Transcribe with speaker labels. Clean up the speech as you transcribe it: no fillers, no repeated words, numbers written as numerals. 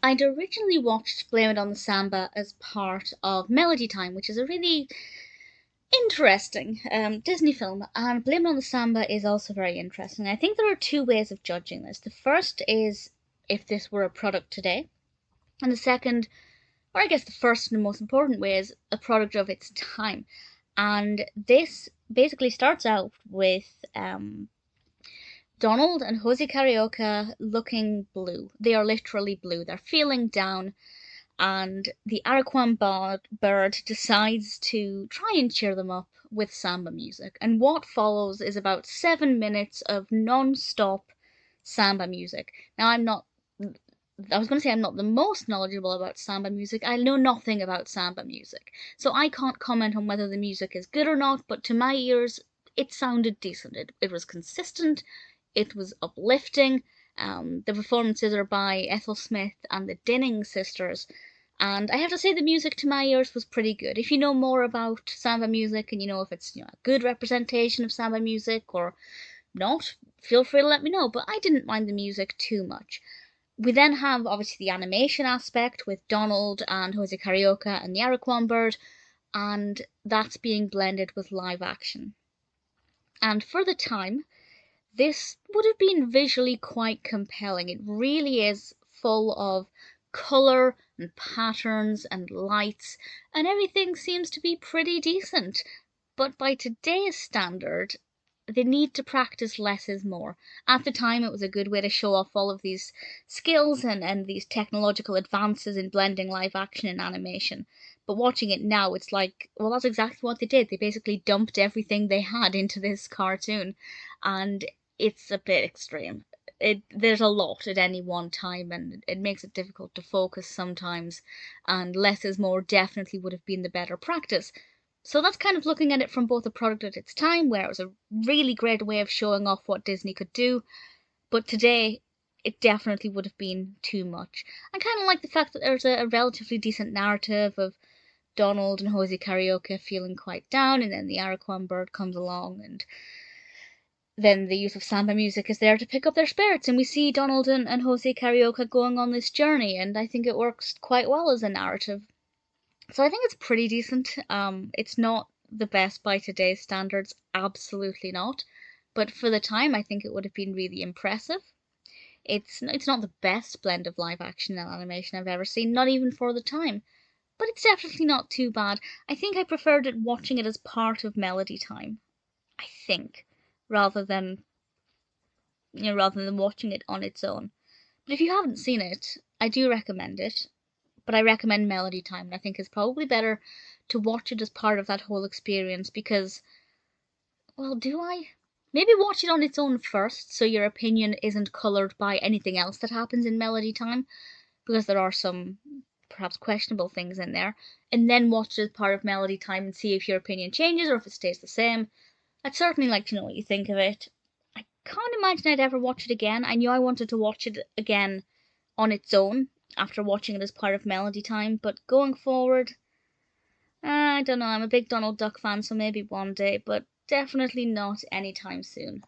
Speaker 1: I'd originally watched Blame It on the Samba as part of Melody Time, which is a really interesting Disney film, and Blame It on the Samba is also very interesting. I think there are two ways of judging this. The first is if this were a product today, and the second, or I guess the first and most important way, is a product of its time. And this basically starts out with Donald and Jose Carioca looking blue. They are literally blue. They're feeling down, and the Araquan bird decides to try and cheer them up with samba music. And what follows is about 7 minutes of non-stop samba music. Now, I was going to say I'm not the most knowledgeable about samba music. I know nothing about samba music. So I can't comment on whether the music is good or not, but to my ears, it sounded decent. It was consistent, it was uplifting. The performances are by Ethel Smith and the Dinning sisters, and I have to say the music to my ears was pretty good. If you know more about samba music and you know if it's a good representation of samba music or not, feel free to let me know. But I didn't mind the music too much. We then have obviously the animation aspect with Donald and Jose Carioca and the Araquan bird, and that's being blended with live action. And for the time, this would have been visually quite compelling. It really is full of colour and patterns and lights, and everything seems to be pretty decent. But by today's standard, they need to practice less is more. At the time, it was a good way to show off all of these skills and these technological advances in blending live action and animation. But watching it now, it's like, well, that's exactly what they did. They basically dumped everything they had into this cartoon, and it's a bit extreme. There's a lot at any one time, and it makes it difficult to focus sometimes. And less is more definitely would have been the better practice. So that's kind of looking at it from both a product at its time, where it was a really great way of showing off what Disney could do, but today it definitely would have been too much. I kind of like the fact that there's a relatively decent narrative of Donald and Jose Carioca feeling quite down, and then the Araquan bird comes along, and then the use of samba music is there to pick up their spirits, and we see Donald and Jose Carioca going on this journey, and I think it works quite well as a narrative. So I think it's pretty decent. It's not the best by today's standards, absolutely not. But for the time, I think it would have been really impressive. It's not the best blend of live action and animation I've ever seen, not even for the time. But it's definitely not too bad. I think I preferred it watching it as part of Melody Time. I think, rather than rather than watching it on its own. But if you haven't seen it, I do recommend it. But I recommend Melody Time, and I think it's probably better to watch it as part of that whole experience because, well, do I? Maybe watch it on its own first so your opinion isn't coloured by anything else that happens in Melody Time, because there are some perhaps questionable things in there, and then watch it as part of Melody Time and see if your opinion changes or if it stays the same. I'd certainly like to know what you think of it. I can't imagine I'd ever watch it again. I knew I wanted to watch it again on its own after watching it as part of Melody Time, but going forward, I don't know. I'm a big Donald Duck fan, so maybe one day, but definitely not anytime soon.